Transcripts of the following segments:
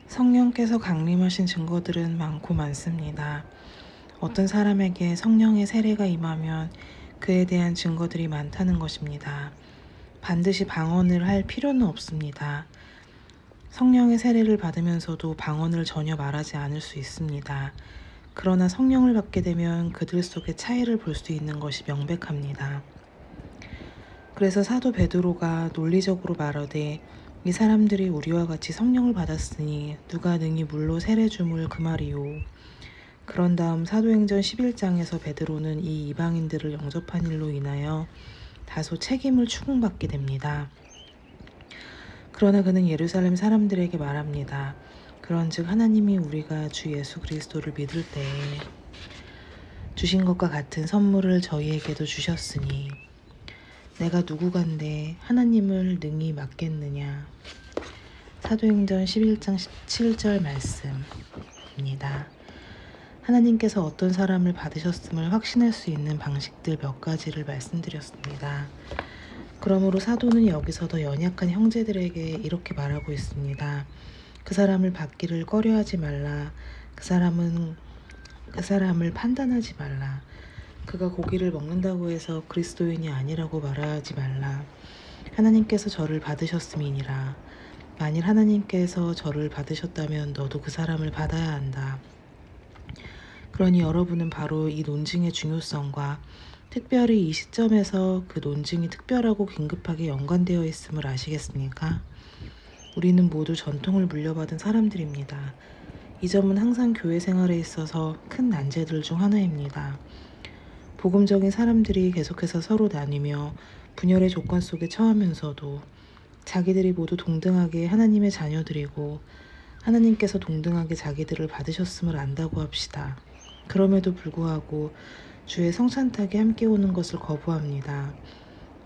성령께서 강림하신 증거들은 많고 많습니다. 어떤 사람에게 성령의 세례가 임하면 그에 대한 증거들이 많다는 것입니다. 반드시 방언을 할 필요는 없습니다. 성령의 세례를 받으면서도 방언을 전혀 말하지 않을 수 있습니다. 그러나 성령을 받게 되면 그들 속의 차이를 볼 수 있는 것이 명백합니다. 그래서 사도 베드로가 논리적으로 말하되 이 사람들이 우리와 같이 성령을 받았으니 누가 능히 물로 세례 줌을 그 말이요. 그런 다음 사도행전 11장에서 베드로는 이 이방인들을 영접한 일로 인하여 다소 책임을 추궁받게 됩니다. 그러나 그는 예루살렘 사람들에게 말합니다. 그런즉 하나님이 우리가 주 예수 그리스도를 믿을 때에 주신 것과 같은 선물을 저희에게도 주셨으니 내가 누구간데 하나님을 능히 막겠느냐. 사도행전 11장 17절 말씀입니다. 하나님께서 어떤 사람을 받으셨음을 확신할 수 있는 방식들 몇 가지를 말씀드렸습니다. 그러므로 사도는 여기서 더 연약한 형제들에게 이렇게 말하고 있습니다. 그 사람을 받기를 꺼려하지 말라. 그 사람을 판단하지 말라. 그가 고기를 먹는다고 해서 그리스도인이 아니라고 말하지 말라. 하나님께서 저를 받으셨음이니라. 만일 하나님께서 저를 받으셨다면 너도 그 사람을 받아야 한다. 그러니 여러분은 바로 이 논증의 중요성과 특별히 이 시점에서 그 논증이 특별하고 긴급하게 연관되어 있음을 아시겠습니까? 우리는 모두 전통을 물려받은 사람들입니다. 이 점은 항상 교회 생활에 있어서 큰 난제들 중 하나입니다. 복음적인 사람들이 계속해서 서로 나뉘며 분열의 조건 속에 처하면서도 자기들이 모두 동등하게 하나님의 자녀들이고 하나님께서 동등하게 자기들을 받으셨음을 안다고 합시다. 그럼에도 불구하고 주의 성찬탁에 함께 오는 것을 거부합니다.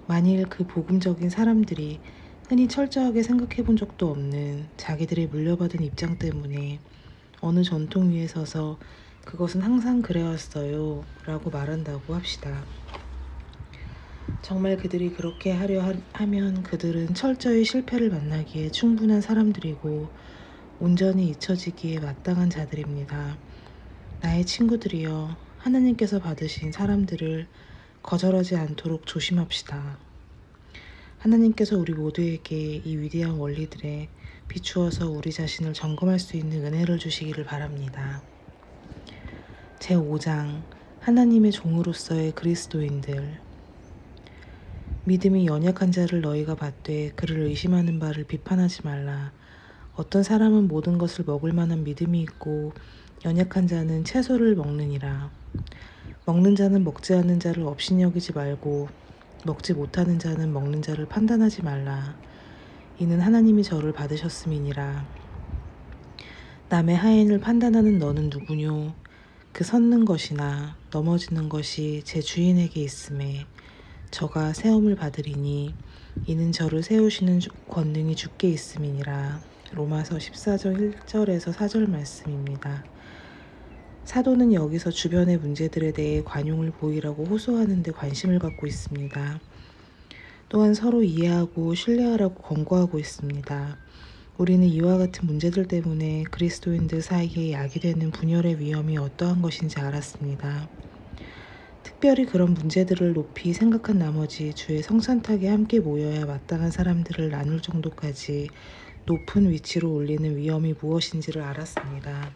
만일 그 복음적인 사람들이 흔히 철저하게 생각해 본 적도 없는 자기들이 물려받은 입장 때문에 어느 전통 위에 서서 그것은 항상 그래왔어요 라고 말한다고 합시다. 정말 그들이 그렇게 하려 하면 그들은 철저히 실패를 만나기에 충분한 사람들이고 온전히 잊혀지기에 마땅한 자들입니다. 나의 친구들이여, 하나님께서 받으신 사람들을 거절하지 않도록 조심합시다. 하나님께서 우리 모두에게 이 위대한 원리들에 비추어서 우리 자신을 점검할 수 있는 은혜를 주시기를 바랍니다. 제5장 하나님의 종으로서의 그리스도인들. 믿음이 연약한 자를 너희가 받되 그를 의심하는 바를 비판하지 말라. 어떤 사람은 모든 것을 먹을 만한 믿음이 있고 연약한 자는 채소를 먹느니라. 먹는 자는 먹지 않는 자를 업신여기지 말고 먹지 못하는 자는 먹는 자를 판단하지 말라. 이는 하나님이 저를 받으셨음이니라. 남의 하인을 판단하는 너는 누구뇨? 그 섰는 것이나 넘어지는 것이 제 주인에게 있음에 저가 세움을 받으리니 이는 저를 세우시는 권능이 주께 있음이니라. 로마서 14장 1절에서 4절 말씀입니다. 사도는 여기서 주변의 문제들에 대해 관용을 보이라고 호소하는 데 관심을 갖고 있습니다. 또한 서로 이해하고 신뢰하라고 권고하고 있습니다. 우리는 이와 같은 문제들 때문에 그리스도인들 사이에 야기되는 분열의 위험이 어떠한 것인지 알았습니다. 특별히 그런 문제들을 높이 생각한 나머지 주의 성찬탁에 함께 모여야 마땅한 사람들을 나눌 정도까지 높은 위치로 올리는 위험이 무엇인지를 알았습니다.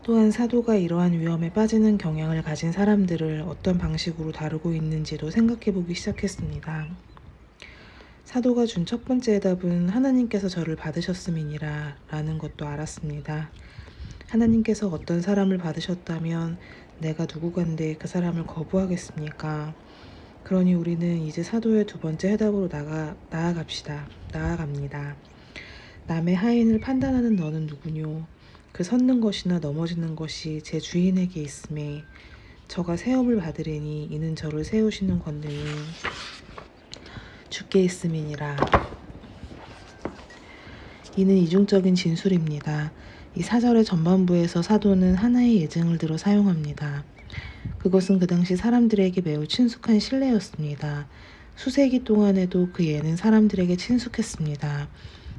또한 사도가 이러한 위험에 빠지는 경향을 가진 사람들을 어떤 방식으로 다루고 있는지도 생각해보기 시작했습니다. 사도가 준 첫 번째 답은 하나님께서 저를 받으셨음이니라 라는 것도 알았습니다. 하나님께서 어떤 사람을 받으셨다면 내가 누구간데 그 사람을 거부하겠습니까? 그러니 우리는 이제 사도의 두 번째 해답으로 나아갑니다. 남의 하인을 판단하는 너는 누구뇨? 그 섰는 것이나 넘어지는 것이 제 주인에게 있음에 저가 세움을 받으리니 이는 저를 세우시는 권능이 주께 있음이니라. 이는 이중적인 진술입니다. 이 사절의 전반부에서 사도는 하나의 예증을 들어 사용합니다. 그것은 그 당시 사람들에게 매우 친숙한 신뢰였습니다. 수세기 동안에도 그 예는 사람들에게 친숙했습니다.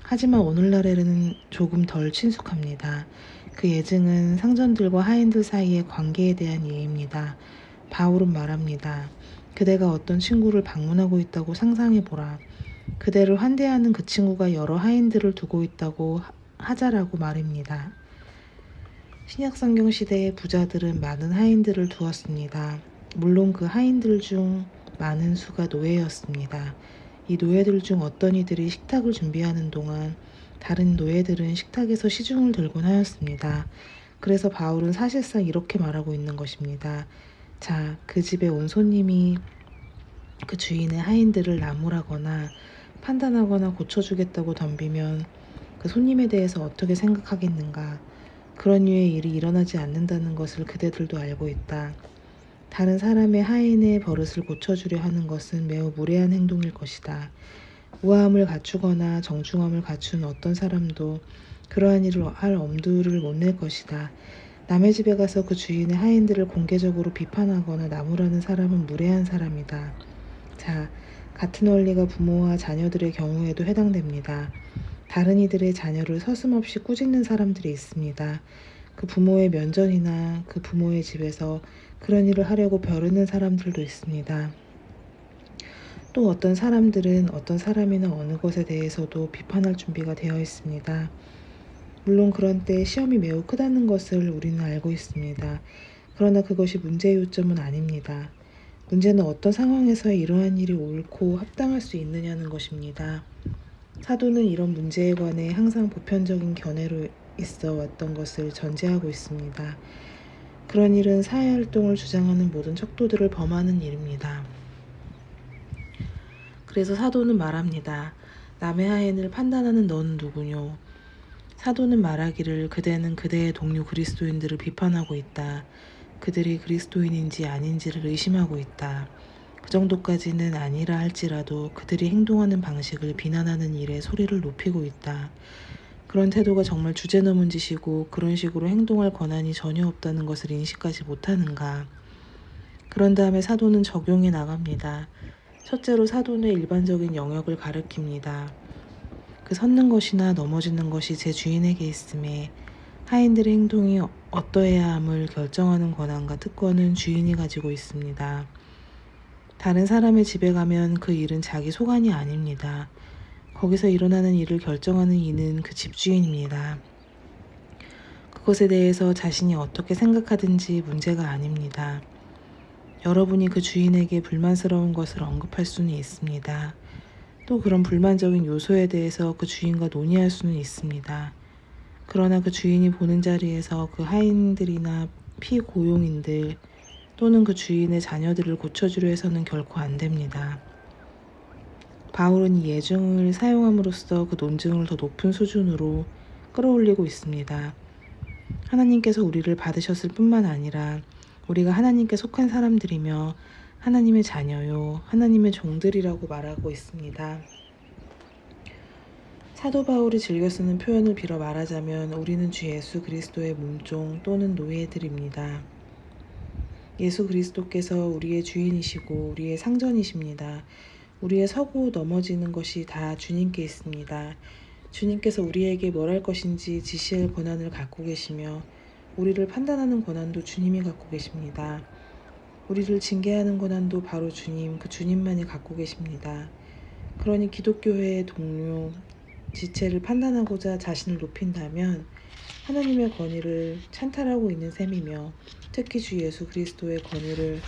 하지만 오늘날에는 조금 덜 친숙합니다. 그 예증은 상전들과 하인들 사이의 관계에 대한 예입니다. 바울은 말합니다. 그대가 어떤 친구를 방문하고 있다고 상상해보라. 그대를 환대하는 그 친구가 여러 하인들을 두고 있다고 하자라고 말입니다. 신약성경 시대의 부자들은 많은 하인들을 두었습니다. 물론 그 하인들 중 많은 수가 노예였습니다. 이 노예들 중 어떤 이들이 식탁을 준비하는 동안 다른 노예들은 식탁에서 시중을 들곤 하였습니다. 그래서 바울은 사실상 이렇게 말하고 있는 것입니다. 자, 그 집에 온 손님이 그 주인의 하인들을 나무라거나 판단하거나 고쳐주겠다고 덤비면 그 손님에 대해서 어떻게 생각하겠는가. 그런 류의 일이 일어나지 않는다는 것을 그대들도 알고 있다. 다른 사람의 하인의 버릇을 고쳐주려 하는 것은 매우 무례한 행동일 것이다. 우아함을 갖추거나 정중함을 갖춘 어떤 사람도 그러한 일을 할 엄두를 못 낼 것이다. 남의 집에 가서 그 주인의 하인들을 공개적으로 비판하거나 나무라는 사람은 무례한 사람이다. 자, 같은 원리가 부모와 자녀들의 경우에도 해당됩니다. 다른 이들의 자녀를 서슴없이 꾸짖는 사람들이 있습니다. 그 부모의 면전이나 그 부모의 집에서 그런 일을 하려고 벼르는 사람들도 있습니다. 또 어떤 사람들은 어떤 사람이나 어느 것에 대해서도 비판할 준비가 되어 있습니다. 물론 그런 때 시험이 매우 크다는 것을 우리는 알고 있습니다. 그러나 그것이 문제의 요점은 아닙니다. 문제는 어떤 상황에서 이러한 일이 옳고 합당할 수 있느냐는 것입니다. 사도는 이런 문제에 관해 항상 보편적인 견해로 있어 왔던 것을 전제하고 있습니다. 그런 일은 사회활동을 주장하는 모든 척도들을 범하는 일입니다. 그래서 사도는 말합니다. 남의 하인을 판단하는 너는 누구뇨? 사도는 말하기를 그대는 그대의 동료 그리스도인들을 비판하고 있다. 그들이 그리스도인인지 아닌지를 의심하고 있다. 그 정도까지는 아니라 할지라도 그들이 행동하는 방식을 비난하는 일에 소리를 높이고 있다. 그런 태도가 정말 주제넘은 짓이고 그런 식으로 행동할 권한이 전혀 없다는 것을 인식하지 못하는가. 그런 다음에 사도는 적용해 나갑니다. 첫째로 사도는 일반적인 영역을 가리킵니다. 그 섰는 것이나 넘어지는 것이 제 주인에게 있음에 하인들의 행동이 어떠해야 함을 결정하는 권한과 특권은 주인이 가지고 있습니다. 다른 사람의 집에 가면 그 일은 자기 소관이 아닙니다. 거기서 일어나는 일을 결정하는 이는 그 집주인입니다. 그것에 대해서 자신이 어떻게 생각하든지 문제가 아닙니다. 여러분이 그 주인에게 불만스러운 것을 언급할 수는 있습니다. 또 그런 불만적인 요소에 대해서 그 주인과 논의할 수는 있습니다. 그러나 그 주인이 보는 자리에서 그 하인들이나 피고용인들 또는 그 주인의 자녀들을 고쳐주려 해서는 결코 안 됩니다. 바울은 이 예증을 사용함으로써 그 논증을 더 높은 수준으로 끌어올리고 있습니다. 하나님께서 우리를 받으셨을 뿐만 아니라 우리가 하나님께 속한 사람들이며 하나님의 자녀요, 하나님의 종들이라고 말하고 있습니다. 사도 바울이 즐겨 쓰는 표현을 빌어 말하자면 우리는 주 예수 그리스도의 몸종 또는 노예들입니다. 예수 그리스도께서 우리의 주인이시고 우리의 상전이십니다. 우리의 서고 넘어지는 것이 다 주님께 있습니다. 주님께서 우리에게 뭘 할 것인지 지시할 권한을 갖고 계시며 우리를 판단하는 권한도 주님이 갖고 계십니다. 우리를 징계하는 권한도 바로 주님, 그 주님만이 갖고 계십니다. 그러니 기독교회의 동료, 지체를 판단하고자 자신을 높인다면 하나님의 권위를 찬탈하고 있는 셈이며 특히 주 예수 그리스도의 권위를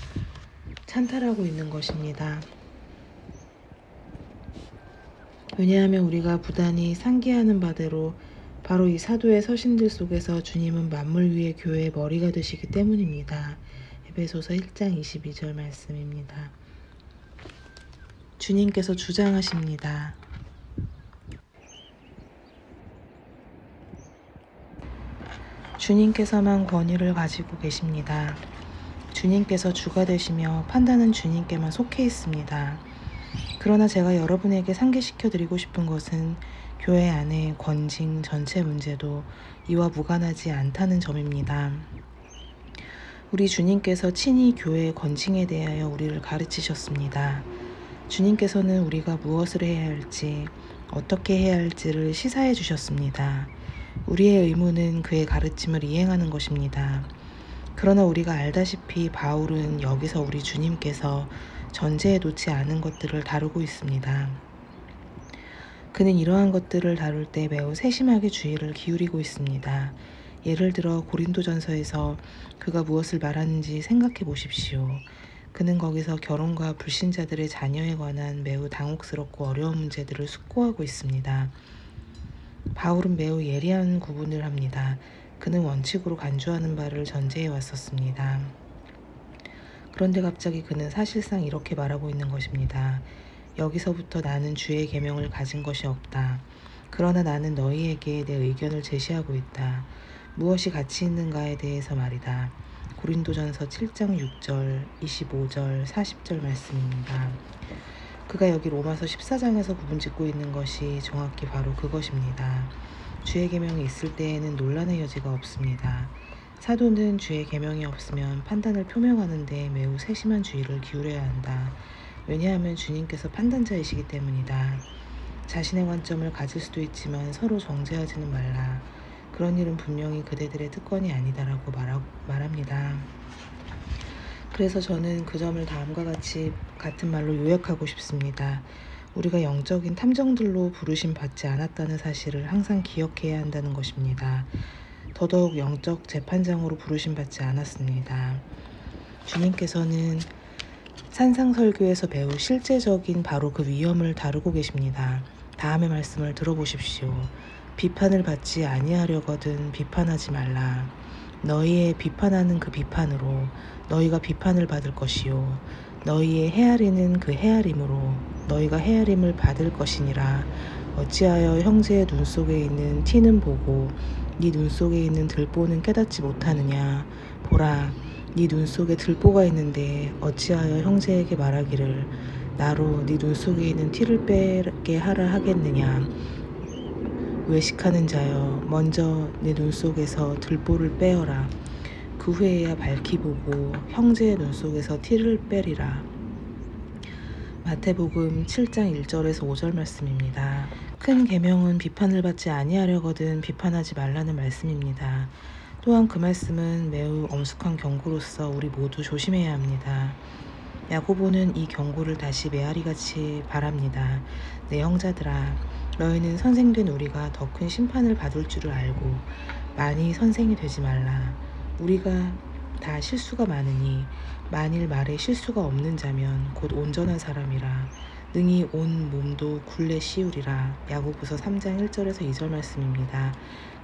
찬탈하고 있는 것입니다. 왜냐하면 우리가 부단히 상기하는 바대로 바로 이 사도의 서신들 속에서 주님은 만물 위의 교회의 머리가 되시기 때문입니다. 에베소서 1장 22절 말씀입니다. 주님께서 주장하십니다. 주님께서만 권위를 가지고 계십니다. 주님께서 주가 되시며 판단은 주님께만 속해 있습니다. 그러나 제가 여러분에게 상기시켜 드리고 싶은 것은 교회 안의 권징 전체 문제도 이와 무관하지 않다는 점입니다. 우리 주님께서 친히 교회의 권징에 대하여 우리를 가르치셨습니다. 주님께서는 우리가 무엇을 해야 할지, 어떻게 해야 할지를 시사해 주셨습니다. 우리의 의무는 그의 가르침을 이행하는 것입니다. 그러나 우리가 알다시피 바울은 여기서 우리 주님께서 전제해 놓지 않은 것들을 다루고 있습니다. 그는 이러한 것들을 다룰 때 매우 세심하게 주의를 기울이고 있습니다. 예를 들어 고린도전서에서 그가 무엇을 말하는지 생각해 보십시오. 그는 거기서 결혼과 불신자들의 자녀에 관한 매우 당혹스럽고 어려운 문제들을 숙고하고 있습니다. 바울은 매우 예리한 구분을 합니다. 그는 원칙으로 간주하는 바를 전제해 왔었습니다. 그런데 갑자기 그는 사실상 이렇게 말하고 있는 것입니다. 여기서부터 나는 주의 계명을 가진 것이 없다. 그러나 나는 너희에게 내 의견을 제시하고 있다. 무엇이 가치 있는가에 대해서 말이다. 고린도전서 7장 6절, 25절, 40절 말씀입니다. 그가 여기 로마서 14장에서 구분짓고 있는 것이 정확히 바로 그것입니다. 주의 계명이 있을 때에는 논란의 여지가 없습니다. 사도는 주의 계명이 없으면 판단을 표명하는 데 매우 세심한 주의를 기울여야 한다. 왜냐하면 주님께서 판단자이시기 때문이다. 자신의 관점을 가질 수도 있지만 서로 정죄하지는 말라. 그런 일은 분명히 그대들의 특권이 아니다라고 말합니다. 그래서 저는 그 점을 다음과 같은 말로 요약하고 싶습니다. 우리가 영적인 탐정들로 부르심 받지 않았다는 사실을 항상 기억해야 한다는 것입니다. 더더욱 영적 재판장으로 부르심 받지 않았습니다. 주님께서는 산상설교에서 매우 실제적인 바로 그 위험을 다루고 계십니다. 다음의 말씀을 들어보십시오. 비판을 받지 아니하려거든 비판하지 말라. 너희의 비판하는 그 비판으로 너희가 비판을 받을 것이요 너희의 헤아리는 그 헤아림으로 너희가 헤아림을 받을 것이니라. 어찌하여 형제의 눈 속에 있는 티는 보고 네 눈 속에 있는 들보는 깨닫지 못하느냐. 보라, 네 눈 속에 들보가 있는데 어찌하여 형제에게 말하기를 나로 네 눈 속에 있는 티를 빼게 하라 하겠느냐. 외식하는 자여, 먼저 내 눈 속에서 들보를 빼어라. 그 후에야 밝히 보고 형제의 눈 속에서 티를 빼리라. 마태복음 7장 1절에서 5절 말씀입니다. 큰 계명은 비판을 받지 아니하려거든 비판하지 말라는 말씀입니다. 또한 그 말씀은 매우 엄숙한 경고로서 우리 모두 조심해야 합니다. 야고보는 이 경고를 다시 메아리같이 바랍니다. 내 형제들아, 너희는 선생된 우리가 더 큰 심판을 받을 줄을 알고 많이 선생이 되지 말라. 우리가 다 실수가 많으니 만일 말에 실수가 없는 자면 곧 온전한 사람이라 능히 온 몸도 굴레 씌우리라. 야고보서 3장 1절에서 2절 말씀입니다.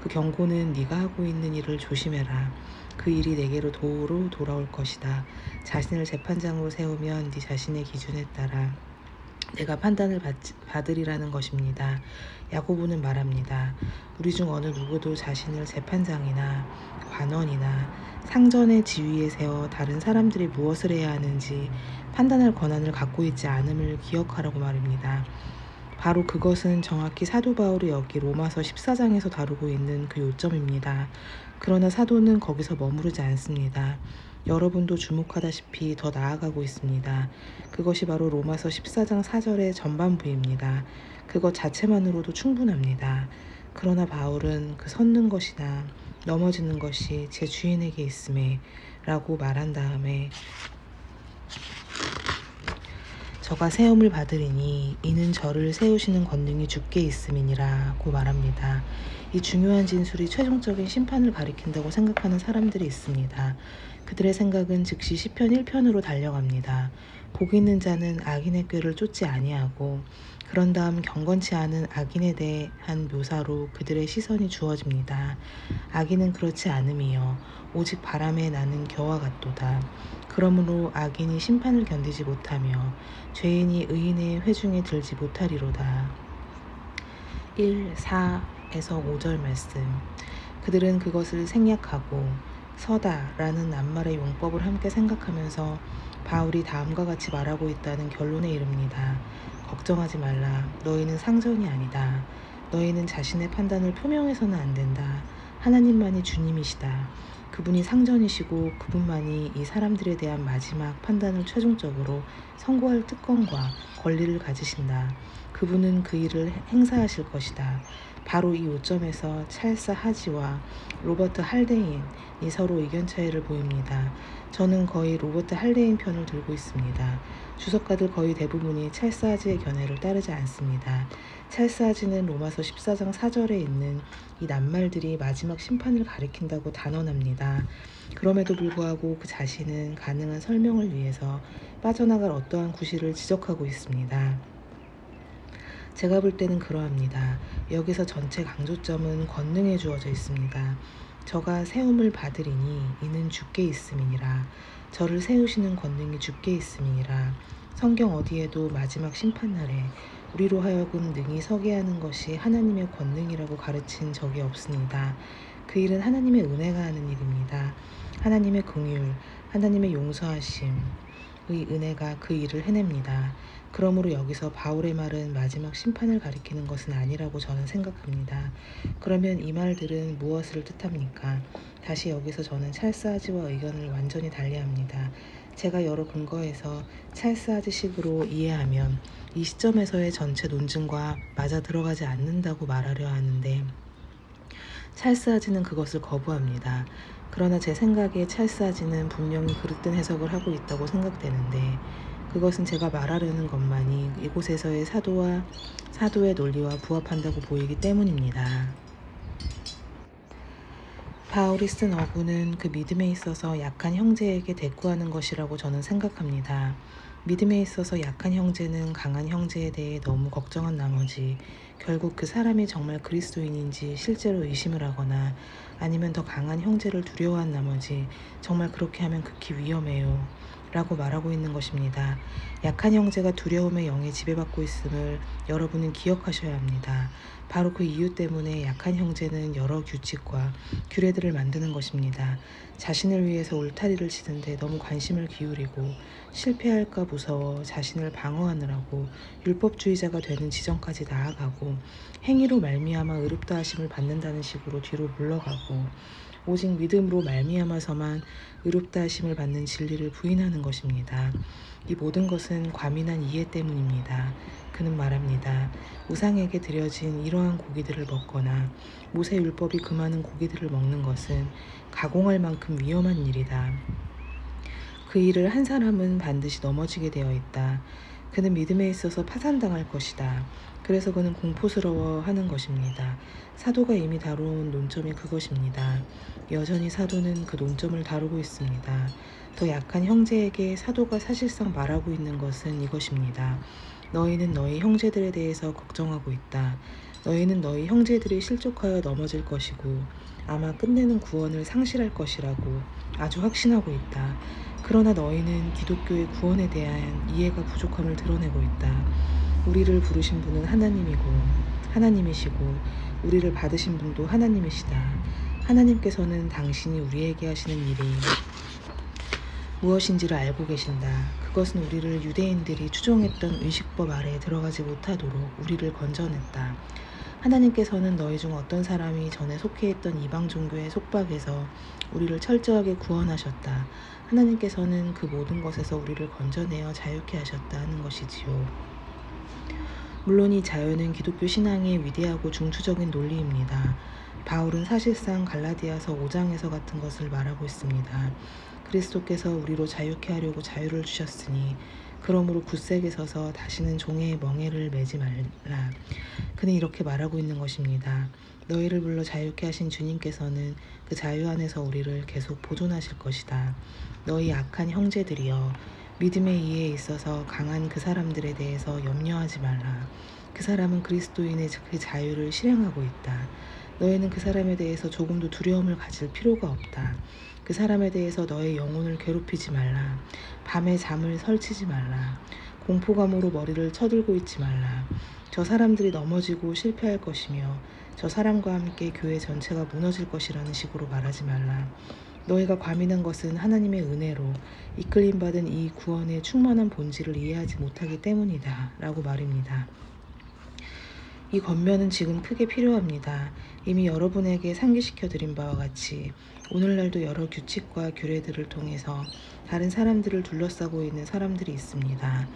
그 경고는 네가 하고 있는 일을 조심해라. 그 일이 내게로 도로 돌아올 것이다. 자신을 재판장으로 세우면 네 자신의 기준에 따라 내가 판단을 받으리라는 것입니다. 야고보는 말합니다. 우리 중 어느 누구도 자신을 재판장이나 관원이나 상전의 지위에 세워 다른 사람들이 무엇을 해야 하는지 판단할 권한을 갖고 있지 않음을 기억하라고 말입니다. 바로 그것은 정확히 사도 바울이 여기 로마서 14장에서 다루고 있는 그 요점입니다. 그러나 사도는 거기서 머무르지 않습니다. 여러분도 주목하다시피 더 나아가고 있습니다. 그것이 바로 로마서 14장 4절의 전반부입니다. 그것 자체만으로도 충분합니다. 그러나 바울은 그 섰는 것이나 넘어지는 것이 제 주인에게 있음에 라고 말한 다음에 저가 세움을 받으리니 이는 저를 세우시는 권능이 주께 있음이니라고 말합니다. 이 중요한 진술이 최종적인 심판을 가리킨다고 생각하는 사람들이 있습니다. 그들의 생각은 즉시 시편 1편으로 달려갑니다. 복 있는 자는 악인의 꾀를 쫓지 아니하고 그런 다음 경건치 않은 악인에 대한 묘사로 그들의 시선이 주어집니다. 악인은 그렇지 않음이요 오직 바람에 나는 겨와 같도다. 그러므로 악인이 심판을 견디지 못하며 죄인이 의인의 회중에 들지 못하리로다. 1, 4에서 5절 말씀. 그들은 그것을 생략하고 서다 라는 낱말의 용법을 함께 생각하면서 바울이 다음과 같이 말하고 있다는 결론에 이릅니다. 걱정하지 말라. 너희는 상전이 아니다. 너희는 자신의 판단을 표명해서는 안 된다. 하나님만이 주님이시다. 그분이 상전이시고 그분만이 이 사람들에 대한 마지막 판단을 최종적으로 선고할 특권과 권리를 가지신다. 그분은 그 일을 행사하실 것이다. 바로 이 요점에서 찰스 하지와 로버트 할데인이 서로 의견 차이를 보입니다. 저는 거의 로버트 할데인 편을 들고 있습니다. 주석가들 거의 대부분이 찰스 하지의 견해를 따르지 않습니다. 찰스 하지는 로마서 14장 4절에 있는 이 낱말들이 마지막 심판을 가리킨다고 단언합니다. 그럼에도 불구하고 그 자신은 가능한 설명을 위해서 빠져나갈 어떠한 구실을 지적하고 있습니다. 제가 볼 때는 그러합니다. 여기서 전체 강조점은 권능에 주어져 있습니다. 저가 세움을 받으리니 이는 주께 있음이니라. 저를 세우시는 권능이 주께 있음이니라. 성경 어디에도 마지막 심판날에 우리로 하여금 능히 서게 하는 것이 하나님의 권능이라고 가르친 적이 없습니다. 그 일은 하나님의 은혜가 하는 일입니다. 하나님의 긍휼, 하나님의 용서하심의 은혜가 그 일을 해냅니다. 그러므로 여기서 바울의 말은 마지막 심판을 가리키는 것은 아니라고 저는 생각합니다. 그러면 이 말들은 무엇을 뜻합니까? 다시 여기서 저는 찰스 하지와 의견을 완전히 달리합니다. 제가 여러 근거에서 찰스 하지식으로 이해하면 이 시점에서의 전체 논증과 맞아 들어가지 않는다고 말하려 하는데 찰스 하지는 그것을 거부합니다. 그러나 제 생각에 찰스 하지는 분명히 그릇된 해석을 하고 있다고 생각되는데 그것은 제가 말하려는 것만이 이곳에서의 사도의 논리와 부합한다고 보이기 때문입니다. 바울이 쓴 어구는 그 믿음에 있어서 약한 형제에게 대꾸하는 것이라고 저는 생각합니다. 믿음에 있어서 약한 형제는 강한 형제에 대해 너무 걱정한 나머지 결국 그 사람이 정말 그리스도인인지 실제로 의심을 하거나 아니면 더 강한 형제를 두려워한 나머지 정말 그렇게 하면 극히 위험해요 라고 말하고 있는 것입니다. 약한 형제가 두려움의 영에 지배받고 있음을 여러분은 기억하셔야 합니다. 바로 그 이유 때문에 약한 형제는 여러 규칙과 규례들을 만드는 것입니다. 자신을 위해서 울타리를 치는데 너무 관심을 기울이고 실패할까 무서워 자신을 방어하느라고 율법주의자가 되는 지점까지 나아가고 행위로 말미암아 의롭다 하심을 받는다는 식으로 뒤로 물러가고 오직 믿음으로 말미암아서만 의롭다 하심을 받는 진리를 부인하는 것입니다. 이 모든 것은 과민한 이해 때문입니다. 그는 말합니다. 우상에게 드려진 이러한 고기들을 먹거나 모세 율법이 그 많은 고기들을 먹는 것은 가공할 만큼 위험한 일이다. 그 일을 한 사람은 반드시 넘어지게 되어 있다. 그는 믿음에 있어서 파산당할 것이다. 그래서 그는 공포스러워하는 것입니다. 사도가 이미 다루어온 논점이 그것입니다. 여전히 사도는 그 논점을 다루고 있습니다. 더 약한 형제에게 사도가 사실상 말하고 있는 것은 이것입니다. 너희는 너희 형제들에 대해서 걱정하고 있다. 너희는 너희 형제들이 실족하여 넘어질 것이고 아마 끝내는 구원을 상실할 것이라고 아주 확신하고 있다. 그러나 너희는 기독교의 구원에 대한 이해가 부족함을 드러내고 있다. 우리를 부르신 분은 하나님이시고 우리를 받으신 분도 하나님이시다. 하나님께서는 당신이 우리에게 하시는 일이 무엇인지를 알고 계신다. 그것은 우리를 유대인들이 추종했던 의식법 아래에 들어가지 못하도록 우리를 건져냈다. 하나님께서는 너희 중 어떤 사람이 전에 속해 있던 이방 종교의 속박에서 우리를 철저하게 구원하셨다. 하나님께서는 그 모든 것에서 우리를 건져내어 자유케 하셨다 하는 것이지요. 물론 이 자유는 기독교 신앙의 위대하고 중추적인 논리입니다. 바울은 사실상 갈라디아서 5장에서 같은 것을 말하고 있습니다. 그리스도께서 우리로 자유케 하려고 자유를 주셨으니 그러므로 굳세게 서서 다시는 종의 멍에를 매지 말라. 그는 이렇게 말하고 있는 것입니다. 너희를 불러 자유케 하신 주님께서는 그 자유 안에서 우리를 계속 보존하실 것이다. 너희 악한 형제들이여 믿음의 이해에 있어서 강한 그 사람들에 대해서 염려하지 말라. 그 사람은 그리스도인의 그 자유를 실행하고 있다. 너희는 그 사람에 대해서 조금도 두려움을 가질 필요가 없다. 그 사람에 대해서 너의 영혼을 괴롭히지 말라. 밤에 잠을 설치지 말라. 공포감으로 머리를 쳐들고 있지 말라. 저 사람들이 넘어지고 실패할 것이며 저 사람과 함께 교회 전체가 무너질 것이라는 식으로 말하지 말라. 너희가 과민한 것은 하나님의 은혜로 이끌림 받은 이 구원의 충만한 본질을 이해하지 못하기 때문이다 라고 말입니다. 이 권면은 지금 크게 필요합니다. 이미 여러분에게 상기시켜 드린 바와 같이 오늘날도 여러 규칙과 규례들을 통해서 다른 사람들을 둘러싸고 있는 사람들이 있습니다.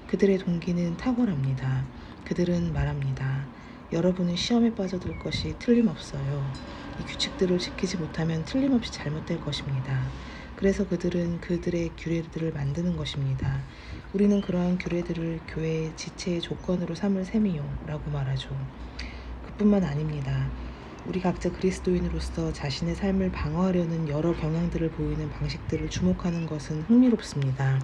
그들의 동기는 탁월합니다. 그들은 말합니다. 여러분은 시험에 빠져들 것이 틀림없어요. 이 규칙들을 지키지 못하면 틀림없이 잘못될 것입니다. 그래서 그들은 그들의 규례들을 만드는 것입니다. 우리는 그러한 규례들을 교회의 지체의 조건으로 삼을 셈이요 라고 말하죠. 그뿐만 아닙니다. 우리 각자 그리스도인으로서 자신의 삶을 방어하려는 여러 경향들을 보이는 방식들을 주목하는 것은 흥미롭습니다.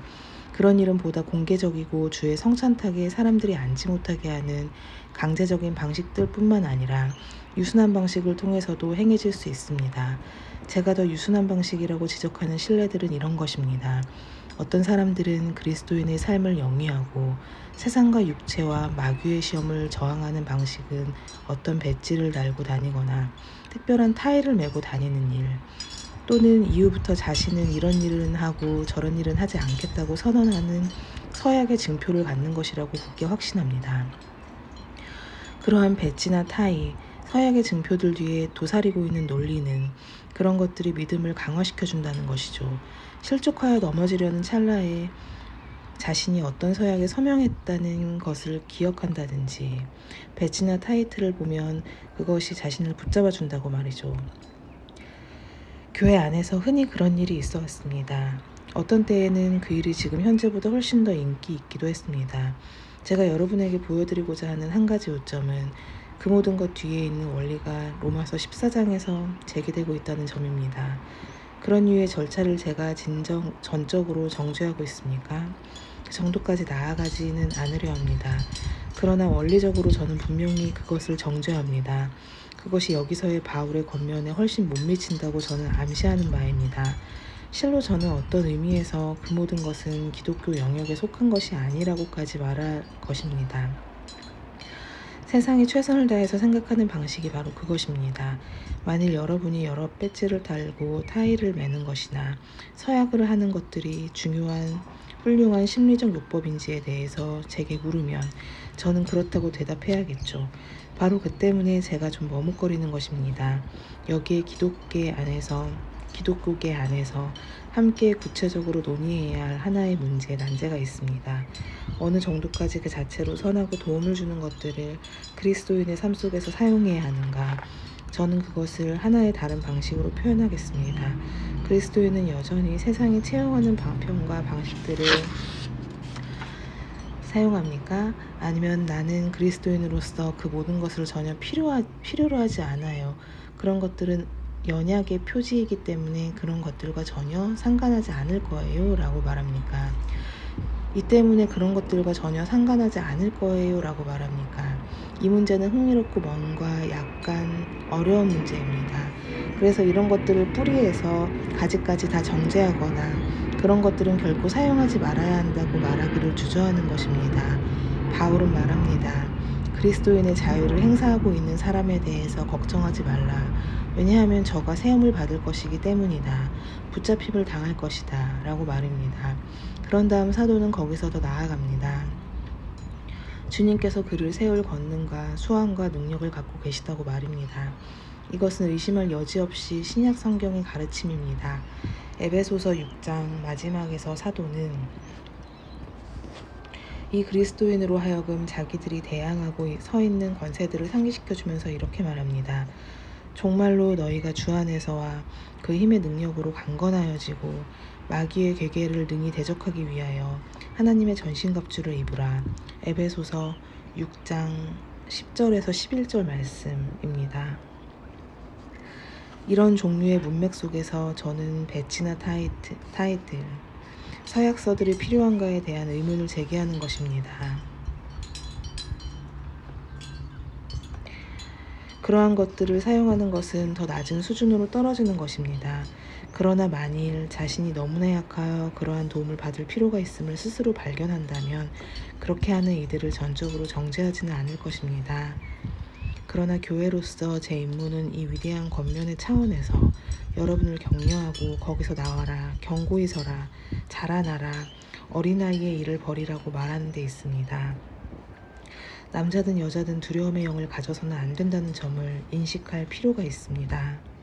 그런 일은 보다 공개적이고 주의 성찬탁에 사람들이 앉지 못하게 하는 강제적인 방식들 뿐만 아니라 유순한 방식을 통해서도 행해질 수 있습니다. 제가 더 유순한 방식이라고 지적하는 신뢰들은 이런 것입니다. 어떤 사람들은 그리스도인의 삶을 영위하고 세상과 육체와 마귀의 시험을 저항하는 방식은 어떤 배지를 달고 다니거나 특별한 타일을 메고 다니는 일, 또는 이후부터 자신은 이런 일은 하고 저런 일은 하지 않겠다고 선언하는 서약의 증표를 갖는 것이라고 굳게 확신합니다. 그러한 배지나 타이, 서약의 증표들 뒤에 도사리고 있는 논리는 그런 것들이 믿음을 강화시켜준다는 것이죠. 실족하여 넘어지려는 찰나에 자신이 어떤 서약에 서명했다는 것을 기억한다든지 배지나 타이틀을 보면 그것이 자신을 붙잡아 준다고 말이죠. 교회 안에서 흔히 그런 일이 있어 왔습니다. 어떤 때에는 그 일이 지금 현재보다 훨씬 더 인기 있기도 했습니다. 제가 여러분에게 보여드리고자 하는 한 가지 요점은 그 모든 것 뒤에 있는 원리가 로마서 14장에서 제기되고 있다는 점입니다. 그런 유의 절차를 제가 전적으로 정죄하고 있습니까? 그 정도까지 나아가지는 않으려 합니다. 그러나 원리적으로 저는 분명히 그것을 정죄합니다. 그것이 여기서의 바울의 권면에 훨씬 못 미친다고 저는 암시하는 바입니다. 실로 저는 어떤 의미에서 그 모든 것은 기독교 영역에 속한 것이 아니라고까지 말할 것입니다. 세상이 최선을 다해서 생각하는 방식이 바로 그것입니다. 만일 여러분이 여러 배지를 달고 타일을 매는 것이나 서약을 하는 것들이 중요한 훌륭한 심리적 요법인지에 대해서 제게 물으면 저는 그렇다고 대답해야겠죠. 바로 그 때문에 제가 좀 머뭇거리는 것입니다. 여기에 기독교계 안에서 함께 구체적으로 논의해야 할 하나의 난제가 있습니다. 어느 정도까지 그 자체로 선하고 도움을 주는 것들을 그리스도인의 삶 속에서 사용해야 하는가? 저는 그것을 하나의 다른 방식으로 표현하겠습니다. 그리스도인은 여전히 세상이 채용하는 방편과 방식들을 사용합니까? 아니면 나는 그리스도인으로서 그 모든 것을 전혀 필요로 하지 않아요. 그런 것들은 연약의 표지이기 때문에 그런 것들과 전혀 상관하지 않을 거예요 라고 말합니까? 이 때문에 그런 것들과 전혀 상관하지 않을 거예요 라고 말합니까? 이 문제는 흥미롭고 뭔가 약간 어려운 문제입니다. 그래서 이런 것들을 뿌리에서 가지까지 다 정죄하거나 그런 것들은 결코 사용하지 말아야 한다고 말하기를 주저하는 것입니다. 바울은 말합니다. 그리스도인의 자유를 행사하고 있는 사람에 대해서 걱정하지 말라. 왜냐하면 저가 세움을 받을 것이기 때문이다. 붙잡힘을 당할 것이다. 라고 말입니다. 그런 다음 사도는 거기서 더 나아갑니다. 주님께서 그를 세울 권능과 수완과 능력을 갖고 계시다고 말입니다. 이것은 의심할 여지 없이 신약 성경의 가르침입니다. 에베소서 6장 마지막에서 사도는 이 그리스도인으로 하여금 자기들이 대항하고 서 있는 권세들을 상기시켜주면서 이렇게 말합니다. 정말로 너희가 주 안에서와 그 힘의 능력으로 강건하여지고 마귀의 괴계를 능히 대적하기 위하여 하나님의 전신갑주를 입으라. 에베소서 6장 10절에서 11절 말씀입니다. 이런 종류의 문맥 속에서 저는 배지나 타이틀, 서약서들이 필요한가에 대한 의문을 제기하는 것입니다. 그러한 것들을 사용하는 것은 더 낮은 수준으로 떨어지는 것입니다. 그러나 만일 자신이 너무나 약하여 그러한 도움을 받을 필요가 있음을 스스로 발견한다면 그렇게 하는 이들을 전적으로 정죄하지는 않을 것입니다. 그러나 교회로서 제 임무는 이 위대한 권면의 차원에서 여러분을 격려하고 거기서 나와라, 견고히 서라, 자라나라, 어린아이의 일을 버리라고 말하는 데 있습니다. 남자든 여자든 두려움의 영을 가져서는 안 된다는 점을 인식할 필요가 있습니다.